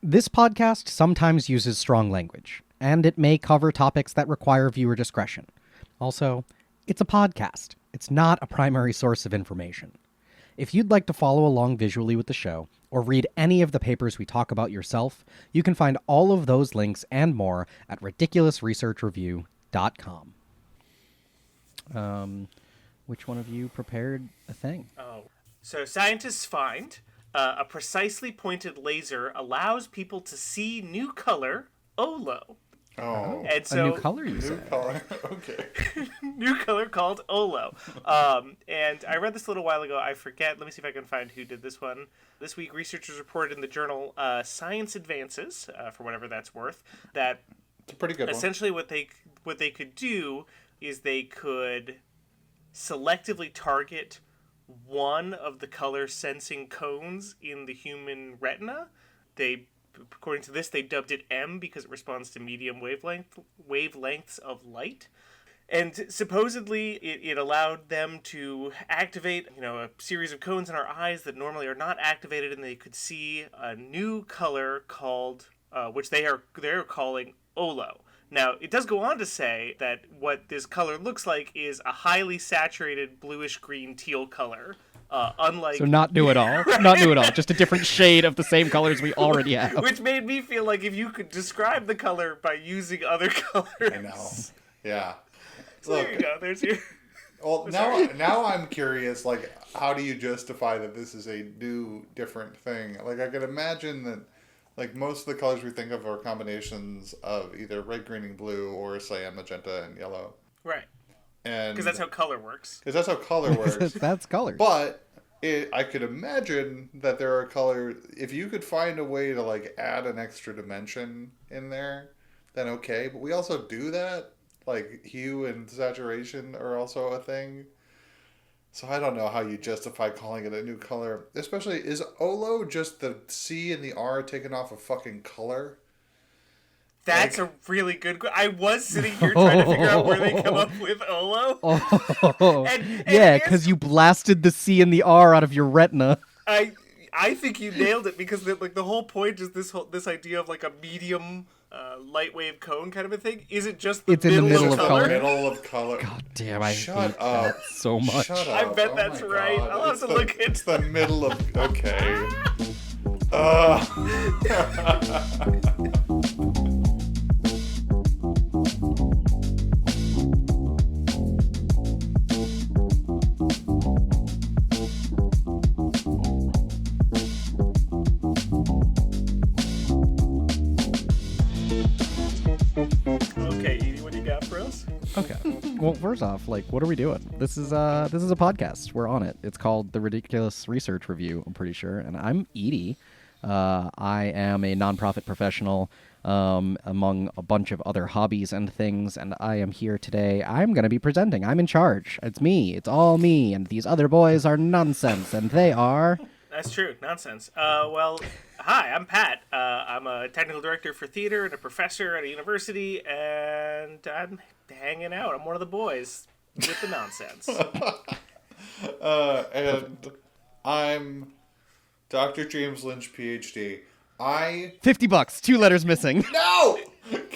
This podcast sometimes uses strong language, and it may cover topics that require viewer discretion. Also, it's a podcast. It's not a primary source of information. If you'd like to follow along visually with the show, or read any of the papers we talk about yourself, you can find all of those links and more at ridiculousresearchreview.com. Which one of you prepared a thing? So scientists find a precisely pointed laser allows people to see new color, Olo. Oh, And so, A new color, you new said? color. Okay. new color called Olo. And I read this a little while ago. I forget. Let me see if I can find who did this one. This week, researchers reported in the journal Science Advances, for whatever that's worth, that It's a pretty good essentially what they could do is they could selectively target one of the color sensing cones in the human retina. According to this, they dubbed it M because it responds to medium wavelengths of light. And supposedly it allowed them to activate, a series of cones in our eyes that normally are not activated, and they could see a new color called, which they're calling Olo. Now, it does go on to say that what this color looks like is a highly saturated bluish-green teal color, unlike... So not new at all. Not new at all. Just a different shade of the same colors we already have. Which made me feel like if you could describe the color by using other colors... I know. Yeah. So there you go. There's your... Well, now I'm curious, how do you justify that this is a new, different thing? I could imagine that most of the colors we think of are combinations of either red, green, and blue, or cyan, magenta, and yellow. Right. Because that's how color works. Because that's how color works. That's colors. But I could imagine that there are colors. If you could find a way to add an extra dimension in there, then okay. But we also do that. Hue and saturation are also a thing. So I don't know how you justify calling it a new color. Especially, is Olo just the C and the R taken off a fucking color? That's a really good... I was sitting here trying to figure out where they come up with Olo. And yeah, because you blasted the C and the R out of your retina. I think you nailed it, because the whole point is this idea of a medium light wave cone kind of a thing. Is it just It's in the middle of color? Middle of color. God damn, I Shut hate up. that so much. Shut I up. bet Oh that's my right. God. I'll have to look into It's the middle of... Okay. Okay, Edie, what do you got for us? Okay. Well, first off, what are we doing? This is a podcast. We're on it. It's called The Ridiculous Research Review, I'm pretty sure. And I'm Edie. I am a nonprofit professional among a bunch of other hobbies and things, and I am here today. I'm going to be presenting. I'm in charge. It's me. It's all me. And these other boys are nonsense, and they are... That's true. Nonsense. Well, hi, I'm Pat. I'm a technical director for theater and a professor at a university, and I'm hanging out. I'm one of the boys with the nonsense. And I'm Dr. James Lynch, PhD. $50, 2 letters missing. No!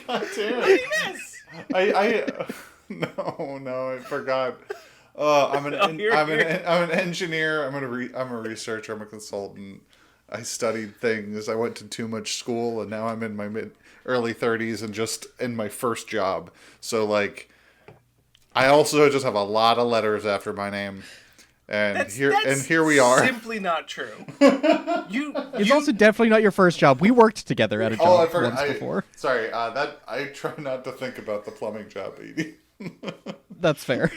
God damn it. Yes! No, I forgot. I'm an engineer. I'm a researcher. I'm a consultant. I studied things. I went to too much school, and now I'm in my early 30s and just in my first job. So I also just have a lot of letters after my name. And here we are. Simply not true. It's also definitely not your first job. We worked together at a job once before. Sorry, I try not to think about the plumbing job, Edie. That's fair.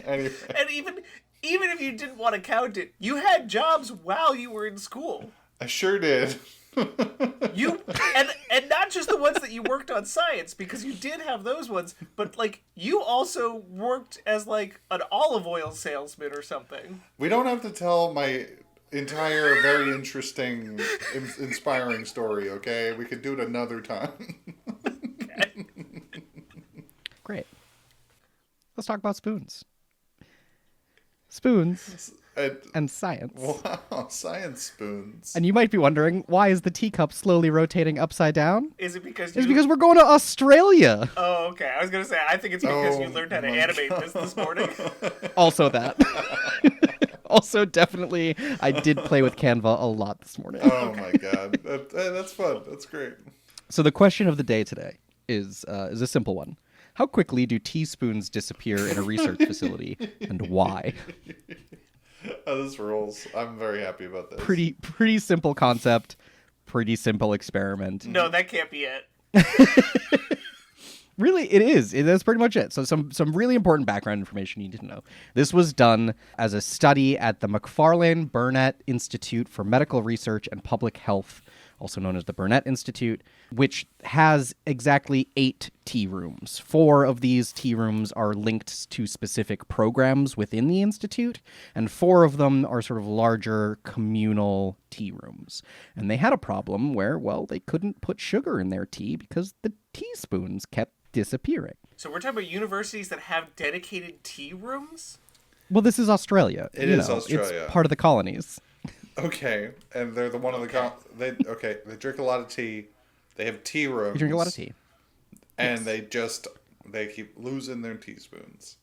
Anyway. And even if you didn't want to count it, you had jobs while you were in school. I sure did. And not just the ones that you worked on science, because you did have those ones, but you also worked as an olive oil salesman or something. We don't have to tell my entire very interesting, inspiring story, okay? We could do it another time. Okay. Great. Let's talk about spoons. Spoons and science. Wow, science spoons. And you might be wondering, why is the teacup slowly rotating upside down? Is it because It's because we're going to Australia. Oh, okay. I was gonna say I think it's because you Oh learned how to my animate God. this morning. Also that. Also, definitely, I did play with Canva a lot this morning. Oh my god, that's fun. That's great. So the question of the day today is a simple one. How quickly do teaspoons disappear in a research facility, and why? Oh, this rules. I'm very happy about this. Pretty simple concept, pretty simple experiment. No, that can't be it. Really, it is. That's pretty much it. So some really important background information you need to know. This was done as a study at the McFarlane Burnett Institute for Medical Research and Public Health, also known as the Burnett Institute, which has exactly 8 tea rooms. 4 of these tea rooms are linked to specific programs within the institute, and 4 of them are sort of larger communal tea rooms. And they had a problem where, well, they couldn't put sugar in their tea because the teaspoons kept disappearing. So we're talking about universities that have dedicated tea rooms? Well, this is Australia. It is Australia. It's part of the colonies. Okay, and they're the one of the they drink a lot of tea. They have tea rooms. You drink a lot of tea. And they keep losing their teaspoons.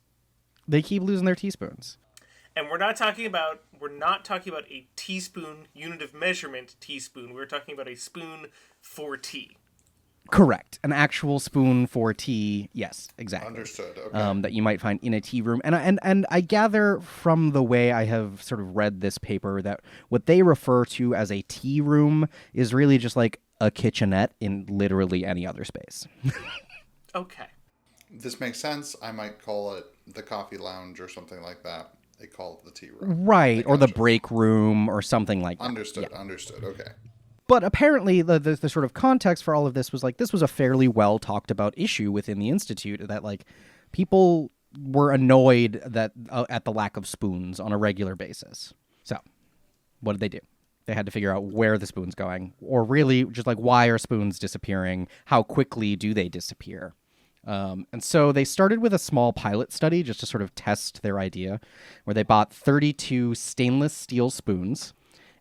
They keep losing their teaspoons. And we're not talking about a teaspoon unit of measurement teaspoon. We're talking about a spoon for tea. Correct. An actual spoon for tea. Yes, exactly. Understood. Okay. That you might find in a tea room. And I gather from the way I have sort of read this paper that what they refer to as a tea room is really just like a kitchenette in literally any other space. Okay. This makes sense. I might call it the coffee lounge or something like that. They call it the tea room. Right. Or the break room or something like that. Understood. Yeah. Understood. Okay. But apparently the sort of context for all of this was like, this was a fairly well talked about issue within the Institute, that like people were annoyed that at the lack of spoons on a regular basis. So what did they do? They had to figure out where the spoon's going, or really just like, why are spoons disappearing? How quickly do they disappear? And so they started with a small pilot study just to sort of test their idea, where they bought 32 stainless steel spoons,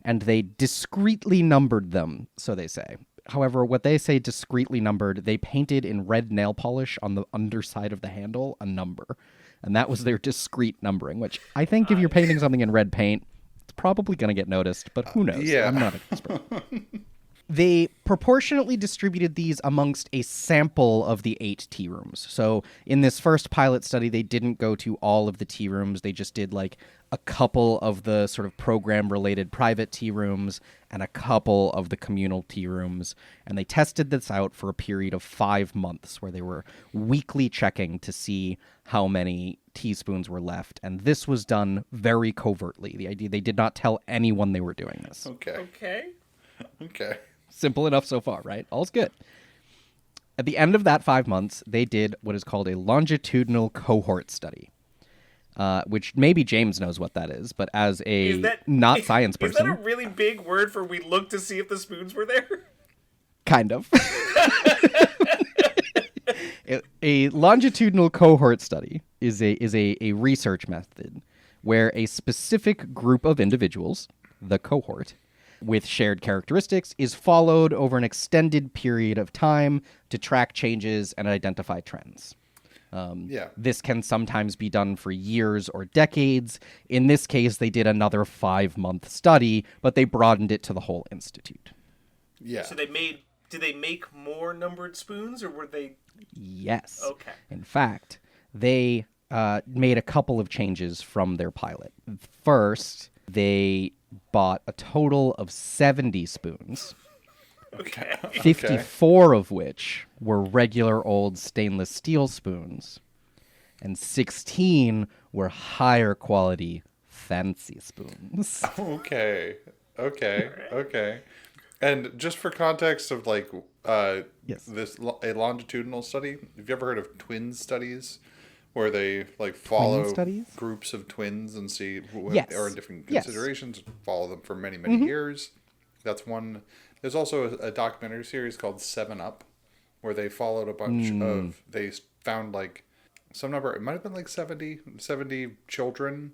and they discreetly numbered them, so they say. However, what they say discreetly numbered, they painted in red nail polish on the underside of the handle a number. And that was their discrete numbering, which I think if you're painting something in red paint, it's probably going to get noticed, but who knows? Yeah. I'm not an expert. They proportionately distributed these amongst a sample of the 8 tea rooms. So in this first pilot study, they didn't go to all of the tea rooms. They just did like a couple of the sort of program-related private tea rooms and a couple of the communal tea rooms. And they tested this out for a period of 5 months, where they were weekly checking to see how many teaspoons were left. And this was done very covertly. The idea, they did not tell anyone they were doing this. Okay. Simple enough so far, right? All's good. At the end of that 5 months, they did what is called a longitudinal cohort study, which maybe James knows what that is, but as a not science person... Is that a really big word for we looked to see if the spoons were there? Kind of. A longitudinal cohort study is a research method where a specific group of individuals, the cohort, with shared characteristics, is followed over an extended period of time to track changes and identify trends. This can sometimes be done for years or decades. In this case, they did another 5-month study, but they broadened it to the whole institute. Yeah. So did they make more numbered spoons, or were they... Yes. Okay. In fact, they made a couple of changes from their pilot. First, they bought a total of 70 spoons, Okay. 54 of which were regular old stainless steel spoons, and 16 were higher quality fancy spoons. Okay. And just for context of like Yes. a longitudinal study, have you ever heard of twin studies, where they like follow groups of twins and see what are in different considerations, follow them for many years? That's one. There's also a documentary series called 7 Up, where they followed a bunch of, they found like some number, it might have been like 70 children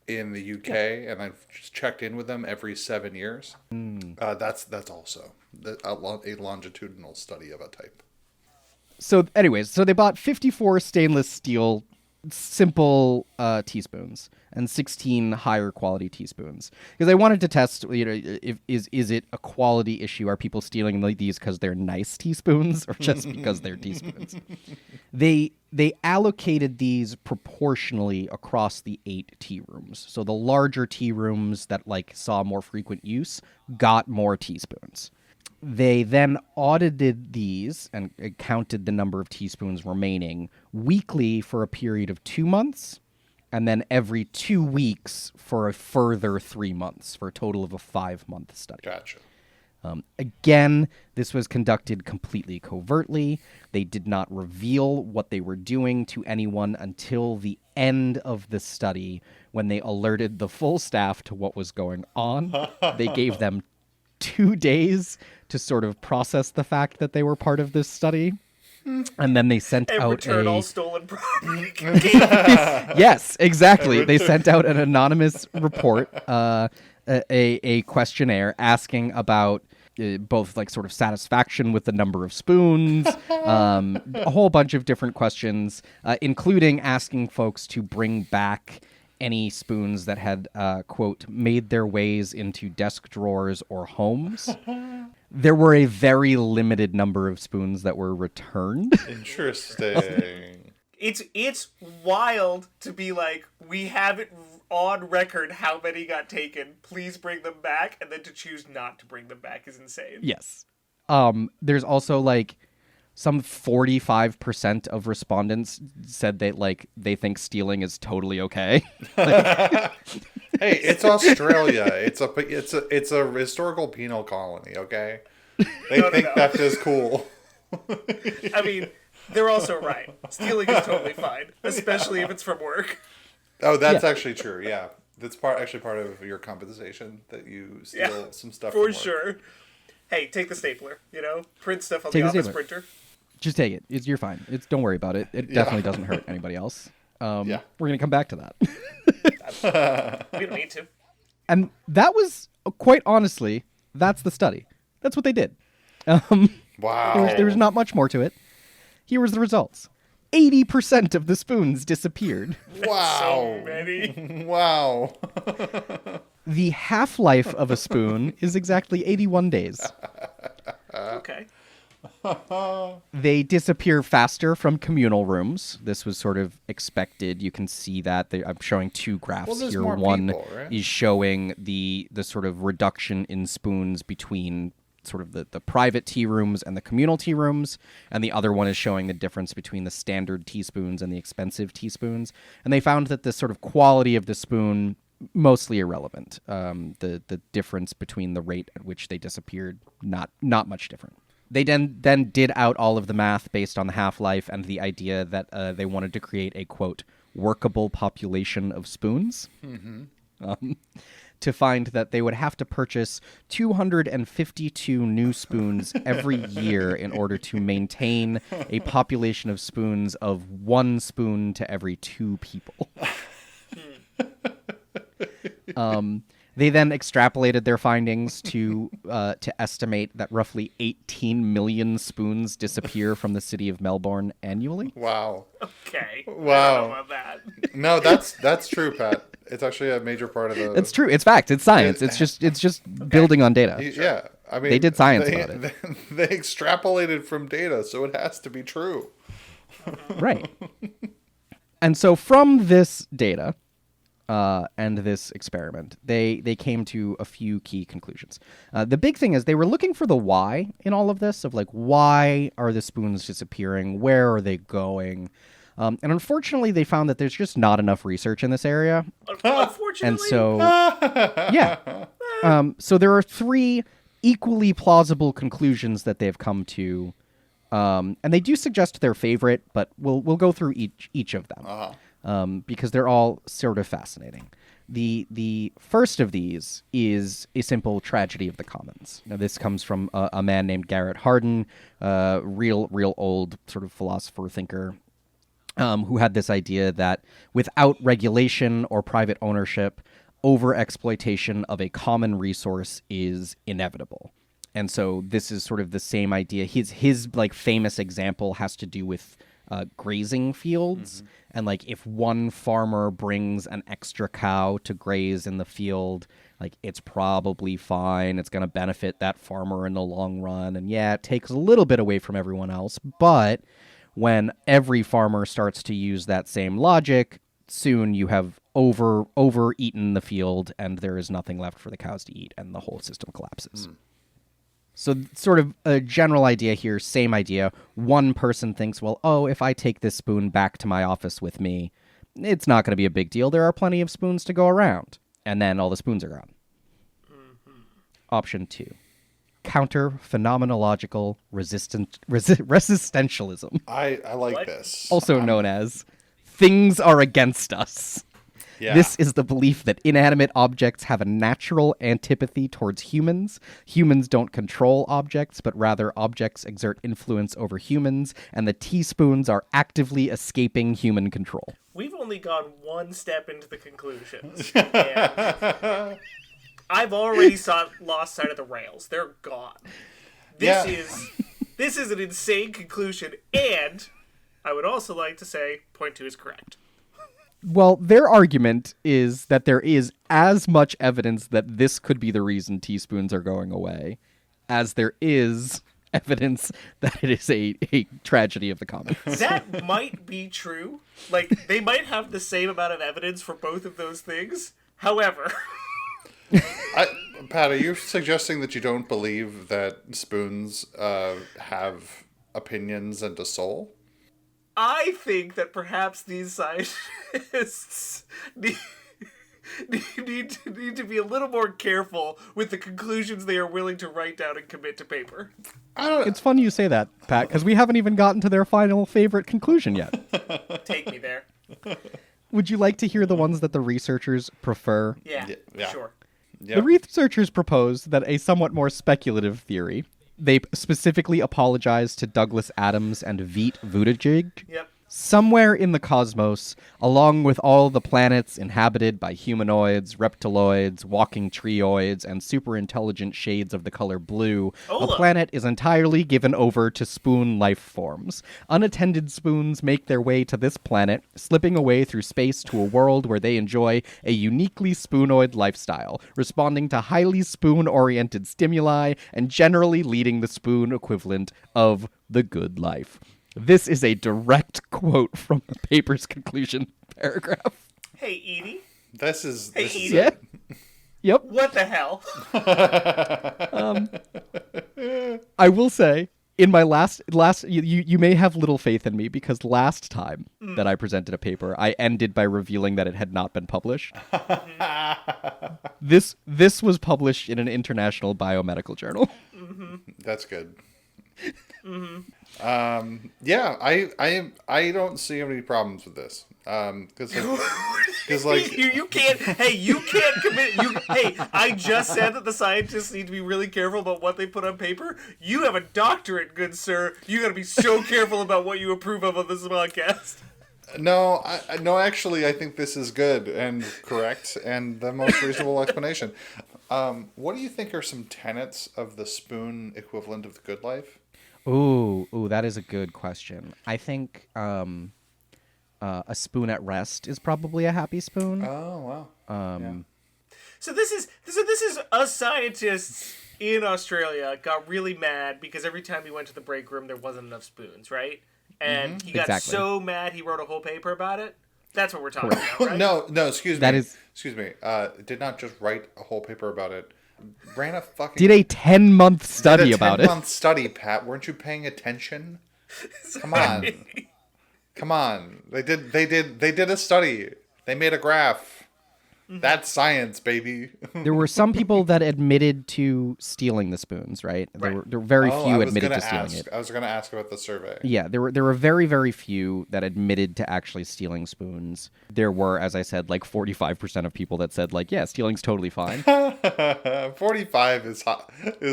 in the UK, and I've just checked in with them every 7 years. That's also a longitudinal study of a type. So anyways, so they bought 54 stainless steel simple teaspoons and 16 higher quality teaspoons because they wanted to test, if is it a quality issue? Are people stealing these because they're nice teaspoons or just because they're teaspoons? They allocated these proportionally across the 8 tea rooms. So the larger tea rooms that saw more frequent use got more teaspoons. They then audited these and counted the number of teaspoons remaining weekly for a period of 2 months, and then every 2 weeks for a further 3 months, for a total of a 5-month study. Gotcha. Again, this was conducted completely covertly. They did not reveal what they were doing to anyone until the end of the study, when they alerted the full staff to what was going on. They gave them 2 days to sort of process the fact that they were part of this study. And then they sent out return all stolen property. Yes, exactly. They sent out an anonymous report, a questionnaire asking about both sort of satisfaction with the number of spoons, a whole bunch of different questions, including asking folks to bring back any spoons that had, quote, made their ways into desk drawers or homes. There were a very limited number of spoons that were returned. Interesting. It's wild to be we have it on record how many got taken. Please bring them back, and then to choose not to bring them back is insane. Yes. There's also some 45% of respondents said they think stealing is totally okay. Hey, it's Australia. It's a historical penal colony. Okay, they think theft is cool. I mean, they're also right. Stealing is totally fine, especially if it's from work. Oh, that's actually true. Yeah, that's part of your compensation that you steal some stuff for from work. sure. Hey, take the stapler. Print stuff on the office printer. Just take it. You're fine. Don't worry about it. It definitely doesn't hurt anybody else. We're gonna come back to that. We don't need to. And that was, quite honestly, that's the study. That's what they did. Wow. There was not much more to it. Here was the results. 80% of the spoons disappeared. Wow. So many. Wow. The half-life of a spoon is exactly 81 days. Okay. They disappear faster from communal rooms. This was sort of expected. You can see that. I'm showing 2 graphs here. One people, right? is showing the sort of reduction in spoons between sort of the private tea rooms and the communal tea rooms, and the other one is showing the difference between the standard teaspoons and the expensive teaspoons. And they found that the sort of quality of the spoon mostly irrelevant. The difference between the rate at which they disappeared, not much different. They then did out all of the math based on the half-life and the idea that they wanted to create a, quote, workable population of spoons. Mm-hmm. To find that they would have to purchase 252 new spoons every year in order to maintain a population of spoons of 1 spoon to every 2 people. They then extrapolated their findings to estimate that roughly 18 million spoons disappear from the city of Melbourne annually. Wow. Okay. Wow. I don't know about that. No, that's true, Pat. It's actually a major part of the... It's true. It's fact. It's science. It's just building on data. Yeah. I mean, they did science about it. They extrapolated from data, so it has to be true. Right. And so from this data and this experiment, they came to a few key conclusions. The big thing is they were looking for the why in all of this, of why are the spoons disappearing? Where are they going? And unfortunately, they found that there's just not enough research in this area. Unfortunately. And so, yeah. So there are 3 equally plausible conclusions that they've come to. And they do suggest their favorite, but we'll go through each of them because they're all sort of fascinating. The first of these is a simple tragedy of the commons. Now, this comes from a man named Garrett Hardin, real old sort of philosopher thinker. who had this idea that without regulation or private ownership, over-exploitation of a common resource is inevitable. And so this is sort of the same idea. His like famous example has to do with grazing fields. And like if one farmer brings an extra cow to graze in the field, like it's probably fine. It's going to benefit that farmer in the long run. And yeah, it takes a little bit away from everyone else. But when every farmer starts to use that same logic, soon you have overeaten the field and there is nothing left for the cows to eat and the whole system collapses. So sort of a general idea here, same idea. One person thinks, well, if I take this spoon back to my office with me, it's not going to be a big deal. There are plenty of spoons to go around. And then all the spoons are gone. Option 2. Counter-phenomenological resistentialism. I like What? this. Also known as things are against us. Yeah. This is the belief that inanimate objects have a natural antipathy towards humans. Humans don't control objects, but rather objects exert influence over humans, and the teaspoons are actively escaping human control. We've only gone one step into the conclusions. And I've already lost sight of the rails. They're gone. This is an insane conclusion, and I would also like to say point 2 is correct. Well, their argument is that there is as much evidence that this could be the reason teaspoons are going away as there is evidence that it is a tragedy of the commons. That might be true. Like, they might have the same amount of evidence for both of those things. However... Pat, are you suggesting that you don't believe that spoons have opinions and a soul? I think that perhaps these scientists need to be a little more careful with the conclusions they are willing to write down and commit to paper. I don't. It's funny you say that, Pat, because we haven't even gotten to their final favorite conclusion yet. Take me there. Would you like to hear the ones that the researchers prefer? Yeah. Sure. Yep. The researchers propose that a somewhat more speculative theory. They specifically apologized to Douglas Adams and Veet Buttigieg. Yep. Somewhere in the cosmos, along with all the planets inhabited by humanoids, reptiloids, walking treoids, and superintelligent shades of the color blue, a planet is entirely given over to spoon life forms. Unattended spoons make their way to this planet, slipping away through space to a world where they enjoy a uniquely spoonoid lifestyle, responding to highly spoon-oriented stimuli and generally leading the spoon equivalent of the good life. This is a direct quote from the paper's conclusion paragraph. Hey, Edie. This is Edie. Yeah. Yep. What the hell? I will say, in my last you may have little faith in me because last time that I presented a paper, I ended by revealing that it had not been published. This was published in an international biomedical journal. That's good. Yeah, I don't see any problems with this. Because like you can't. Hey, you can't commit. Hey, I just said that the scientists need to be really careful about what they put on paper. You have a doctorate, good sir. You got to be so careful about what you approve of on this podcast. No, actually, I think this is good and correct and the most reasonable explanation. What do you think are some tenets of the spoon equivalent of the good life? Ooh, that is a good question. I think a spoon at rest is probably a happy spoon. Oh wow. Yeah. So this is us scientists in Australia got really mad because every time he went to the break room there wasn't enough spoons, right? And he got so mad he wrote a whole paper about it. That's what we're talking about, right? No, excuse me. Excuse me. Did not just write a whole paper about it. Ran a fucking did a 10-month study about it. 10-month study, Pat. Weren't you paying attention? Come on. They did a study. They made a graph. That's science, baby. There were some people that admitted to stealing the spoons, right? There were very few admitted to stealing it. I was going to ask about the survey. Yeah, there were very, very few that admitted to actually stealing spoons. There were, as I said, like 45% of people that said, like, yeah, stealing's totally fine. 45 is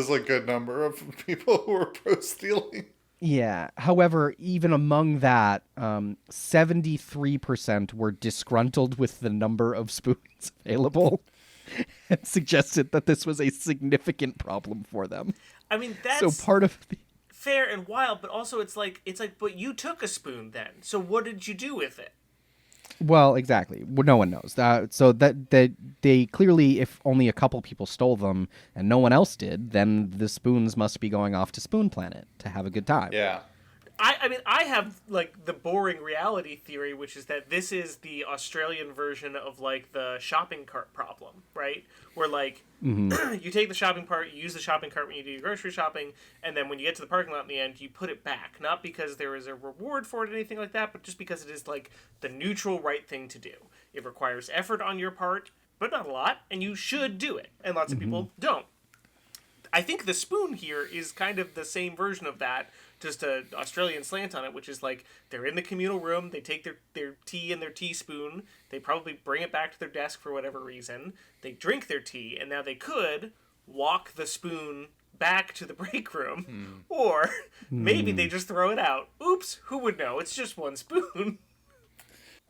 a good number of people who are pro stealing. Yeah. However, even among that, 73% were disgruntled with the number of spoons available and suggested that this was a significant problem for them. I mean, So that's part of the... fair and wild, but also it's like, but you took a spoon then. So what did you do with it? Well, exactly. Well, no one knows. So that they clearly, if only a couple people stole them and no one else did, then the spoons must be going off to Spoon Planet to have a good time. Yeah. I mean, I have, like, the boring reality theory, which is that this is the Australian version of, like, the shopping cart problem, right? Where, like, you take the shopping cart, you use the shopping cart when you do your grocery shopping, and then when you get to the parking lot in the end, you put it back. Not because there is a reward for it or anything like that, but just because it is, like, the neutral right thing to do. It requires effort on your part, but not a lot, and you should do it. And lots of people don't. I think the spoon here is kind of the same version of that, just an Australian slant on it, which is like they're in the communal room, they take their tea in their teaspoon, they probably bring it back to their desk for whatever reason, they drink their tea, and now they could walk the spoon back to the break room, or maybe they just throw it out. Oops, who would know? It's just one spoon.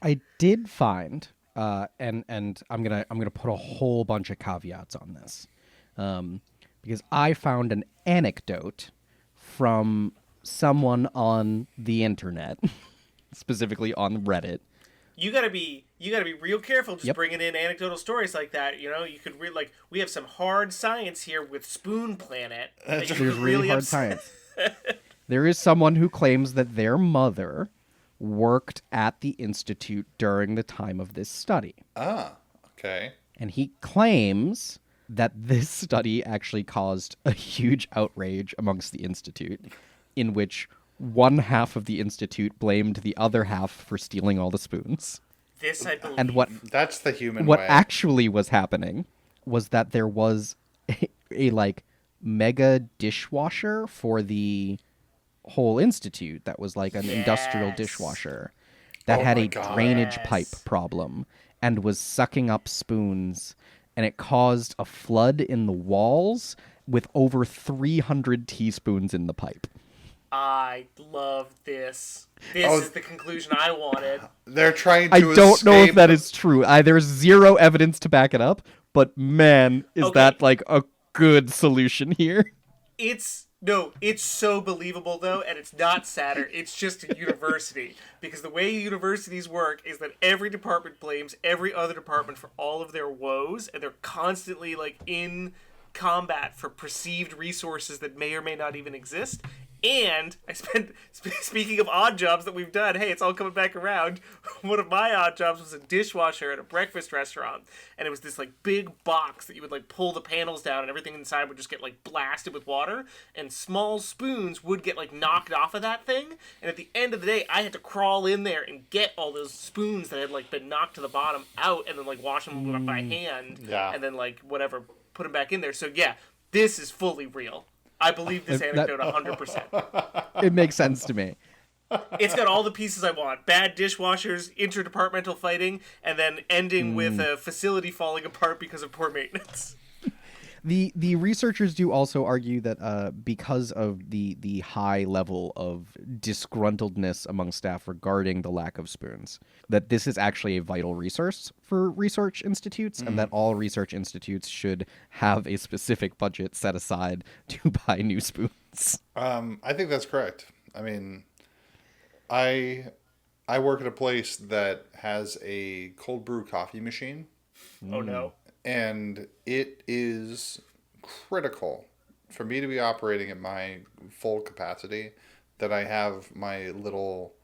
I did find, and I'm gonna put a whole bunch of caveats on this, because I found an anecdote from someone on the internet, specifically on Reddit. You gotta be real careful just Yep. bringing in anecdotal stories like that. You know, you could we have some hard science here with Spoon Planet. That you There's could really hard upset. science. There is someone who claims that their mother worked at the institute during the time of this study. Ah, okay. And he claims that this study actually caused a huge outrage amongst the institute, in which one half of the institute blamed the other half for stealing all the spoons. This I believe. And what That's the human what way. actually was happening was that there was a like mega dishwasher for the whole institute that was like an industrial Yes. dishwasher that Oh had my a God. drainage Yes. pipe problem and was sucking up spoons, and it caused a flood in the walls with over 300 teaspoons in the pipe. I love this. This Oh. is the conclusion I wanted. They're trying to I don't know if escape- that is true. There's zero evidence to back it up, but man, is Okay. that like a good solution here. It's so believable though, and it's not Saturn. It's just a university, because the way universities work is that every department blames every other department for all of their woes, and they're constantly like in combat for perceived resources that may or may not even exist. And I spent, speaking of odd jobs that we've done, hey, it's all coming back around. One of my odd jobs was a dishwasher at a breakfast restaurant. And it was this, like, big box that you would, like, pull the panels down and everything inside would just get, like, blasted with water. And small spoons would get, like, knocked off of that thing. And at the end of the day, I had to crawl in there and get all those spoons that had, like, been knocked to the bottom out and then, like, wash them by hand. Yeah. And then, like, whatever, put them back in there. So, yeah, this is fully real. I believe this anecdote 100%. It makes sense to me. It's got all the pieces I want. Bad dishwashers, interdepartmental fighting, and then ending with a facility falling apart because of poor maintenance. The researchers do also argue that because of the high level of disgruntledness among staff regarding the lack of spoons, that this is actually a vital resource for research institutes, and that all research institutes should have a specific budget set aside to buy new spoons. I think that's correct. I mean, I work at a place that has a cold brew coffee machine, Oh no. and it is critical for me to be operating at my full capacity that I have my little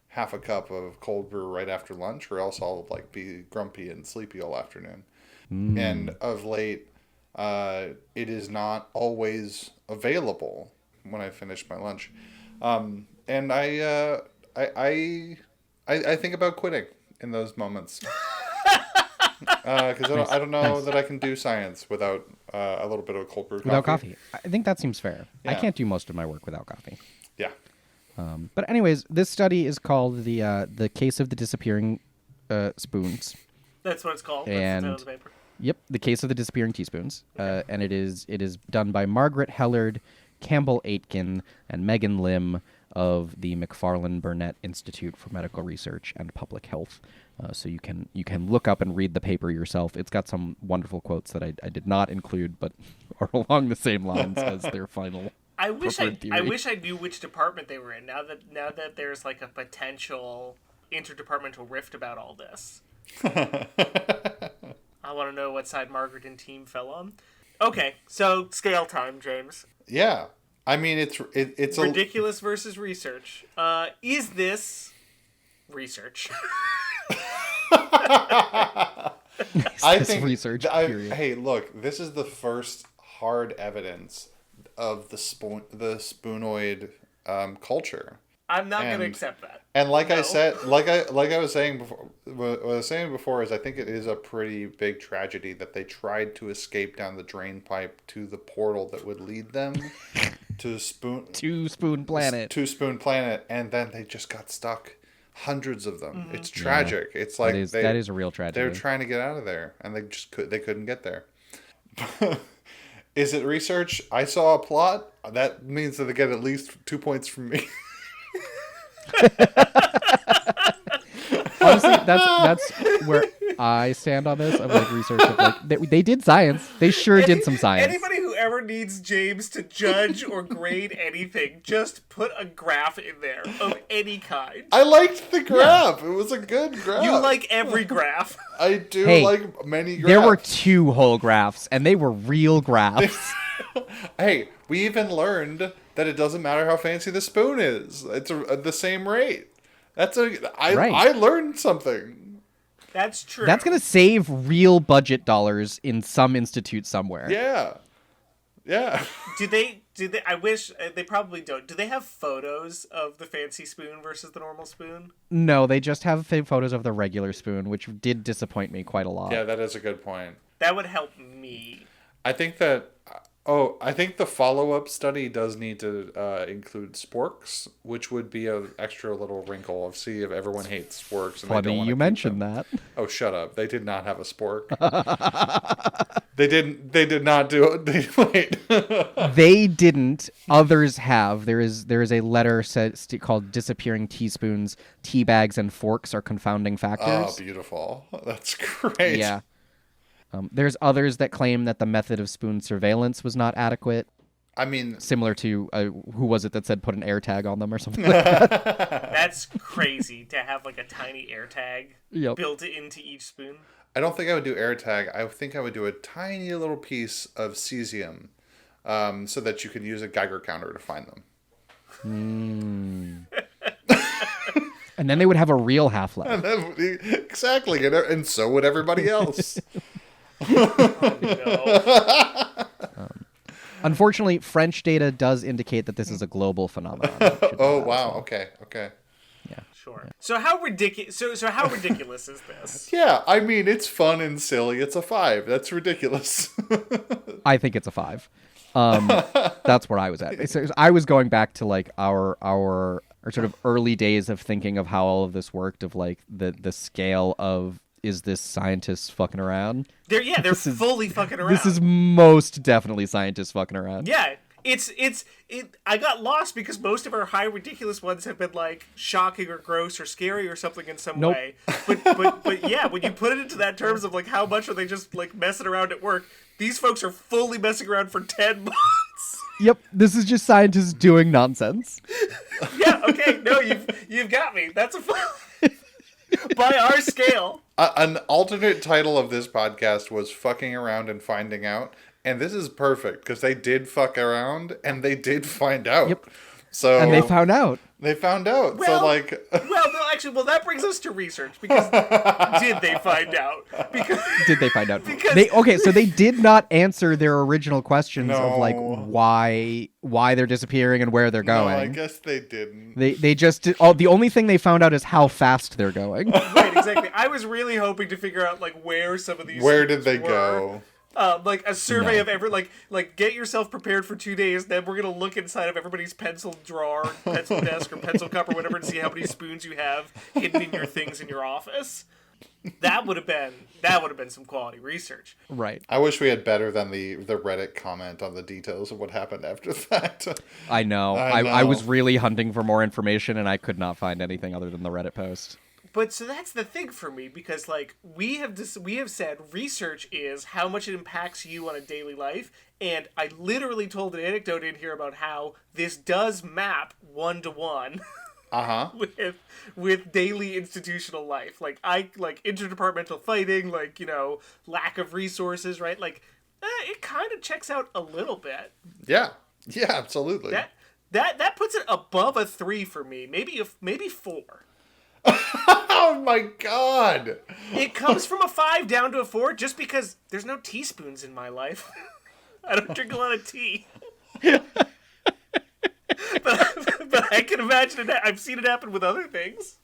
half a cup of cold brew right after lunch, or else I'll like be grumpy and sleepy all afternoon. And of late, it is not always available when I finish my lunch, and I think about quitting in those moments. Because I don't know that I can do science without a little bit of cold brew coffee. Without coffee. I think that seems fair. I Yeah. can't do most of my work without coffee. Yeah. But anyways, this study is called the case of the disappearing spoons. That's what it's called. That's And- the title of the paper. Yep, the case of the disappearing teaspoons, and it is done by Margaret Hellard, Campbell Aitken, and Megan Lim. of the McFarland Burnett Institute for Medical Research and Public Health. So you can look up and read the paper yourself. It's got some wonderful quotes that I did not include, but are along the same lines as their final. I wish I theory. knew which department they were in. Now that there's like a potential interdepartmental rift about all this. I want to know what side Margaret and team fell on. Okay, so scale time, James. Yeah. I mean, it's ridiculous versus research. Is this research? I think research. Hey, look, this is the first hard evidence of the spoonoid culture. I'm not going to accept that. And like No. I said, like I was saying before, what I was saying before is I think it is a pretty big tragedy that they tried to escape down the drain pipe to the portal that would lead them to Spoon Planet, and then they just got stuck. Hundreds of them. Mm-hmm. It's tragic. Yeah. It's like that is a real tragedy. They're trying to get out of there, and they couldn't get there. Is it research? I saw a plot. That means that they get at least 2 points from me. Honestly, that's where I stand on this. I'm like research. They did science. They sure did some science. Anybody who ever needs James to judge or grade anything, just put a graph in there of any kind. I liked the graph. Yeah. It was a good graph. You like every graph. I do like many graphs. There were 2 whole graphs, and they were real graphs. Hey, we even learned that it doesn't matter how fancy the spoon is. It's the same rate. I learned something. That's true. That's going to save real budget dollars in some institute somewhere. Yeah. Yeah. Do they, I wish, they probably don't. Do they have photos of the fancy spoon versus the normal spoon? No, they just have photos of the regular spoon, which did disappoint me quite a lot. Yeah, that is a good point. That would help me. I think that... I think the follow-up study does need to include sporks, which would be an extra little wrinkle of see if everyone hates sporks. And Funny they don't you mentioned that. Oh, shut up! They did not have a spork. They did not do it. Wait. They didn't. Others have. There is a letter called "Disappearing Teaspoons, Tea Bags, and Forks Are Confounding Factors." Oh, beautiful! That's great. Yeah. There's others that claim that the method of spoon surveillance was not adequate. I mean... Similar to, who was it that said put an air tag on them or something like that? That's crazy to have like a tiny air tag built into each spoon. I don't think I would do air tag. I think I would do a tiny little piece of cesium so that you can use a Geiger counter to find them. And then they would have a real half-life. Exactly. And so would everybody else. Unfortunately, French data does indicate that this is a global phenomenon. Oh wow! Okay. Yeah. Sure. Yeah. So how ridiculous? So how ridiculous is this? Yeah, I mean it's fun and silly. It's a 5. That's ridiculous. I think it's a 5. That's where I was at. So I was going back to like our sort of early days of thinking of how all of this worked, of like the scale of. Is this scientists fucking around? They're fully fucking around. This is most definitely scientists fucking around. Yeah, I got lost because most of our high ridiculous ones have been like shocking or gross or scary or something in some way. But yeah, when you put it into that terms of like how much are they just like messing around at work, these folks are fully messing around for 10 months. Yep, this is just scientists doing nonsense. Yeah, okay, no, you've got me. That's a by our scale. An alternate title of this podcast was Fucking Around and Finding Out. And this is perfect because they did fuck around and they did find out. Yep. So and they found out. Well, so like... well, that brings us to research because did they find out? Did they find out? So they did not answer their original questions of like why they're disappearing and where they're going. No, I guess they didn't. They just did, the only thing they found out is how fast they're going. Right, exactly. I was really hoping to figure out like where some of these Where did they go? Like a survey of every like get yourself prepared for 2 days. Then we're gonna look inside of everybody's pencil drawer, pencil desk, or pencil cup or whatever to see how many spoons you have hidden in your things in your office. That would have been some quality research. Right. I wish we had better than the Reddit comment on the details of what happened after that. I know. I I was know. really hunting for more information, and I could not find anything other than the Reddit post. But so that's the thing for me, because like we have said research is how much it impacts you on a daily life, and I literally told an anecdote in here about how this does map 1-to-1 Uh-huh. with daily institutional life. Like interdepartmental fighting, like, you know, lack of resources, right? Like it kind of checks out a little bit. Yeah. Yeah, absolutely. That puts it above a 3 for me. Maybe 4. Oh my god. It comes from a 5 down to a 4 just because there's no teaspoons in my life. I don't drink a lot of tea. but I can imagine it. I've seen it happen with other things.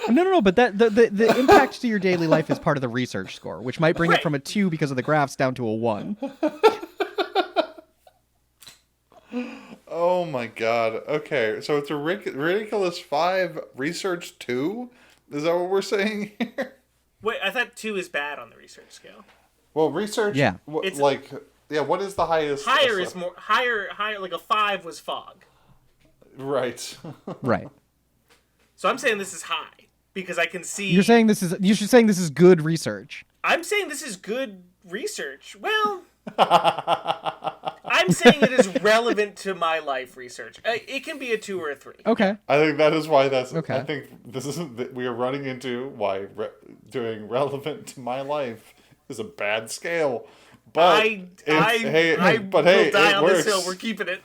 No. But that the impact to your daily life is part of the research score, which might bring it Right. from a 2 because of the graphs down to a 1. Oh my god. Okay, so it's a ridiculous 5, research 2? Is that what we're saying here? Wait, I thought 2 is bad on the research scale. Well, research. Yeah. What It's- is the highest? Higher is more higher. Like a 5 was fog. Right. Right. So I'm saying this is high because I can see. You're saying this is good research. I'm saying this is good research. Well, I'm saying it is relevant to my life research. It can be a 2 or a 3. Okay. I think that is why that's. Okay. I think this is we are running into why doing relevant to my life is a bad scale. But I but will hey, die it on works. this hill. We're keeping it.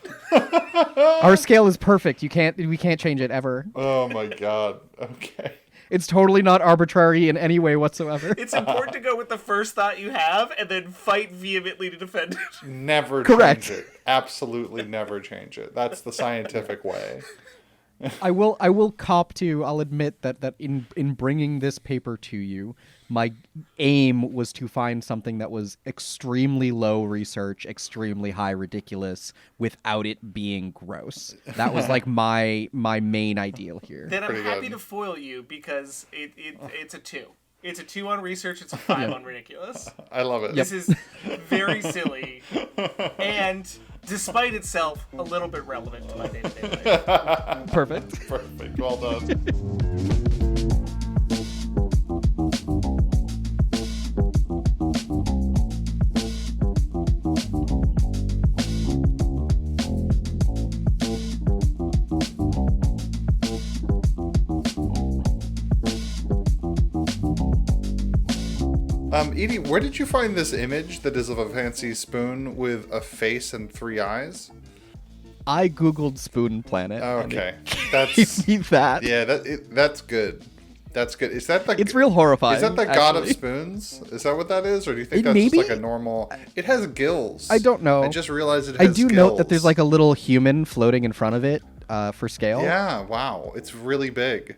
Our scale is perfect. We can't change it ever. Oh my god. Okay. It's totally not arbitrary in any way whatsoever. It's important to go with the first thought you have and then fight vehemently to defend it. Never Correct. change it. Absolutely never change it. That's the scientific way. I'll admit that in bringing this paper to you, my aim was to find something that was extremely low research, extremely high ridiculous, without it being gross. That was like my main ideal here. Then I'm Pretty happy good. to foil you because it's a 2. It's a 2 on research. It's a 5 on ridiculous. I love it. This is very silly, and despite itself, a little bit relevant to my day-to-day life. Perfect. Perfect. Well done. Edie, where did you find this image that is of a fancy spoon with a face and 3 eyes? I googled Spoon Planet. and Okay, it that's gave me that. yeah, that's good. That's good. Is that the? It's real horrifying. Is that the god of actually. spoons? Is that what that is, or do you think It that's maybe- just like a normal? It has gills. I don't know. I just realized it I has do gills. note that there's like a little human floating in front of it for scale. Yeah. Wow. It's really big.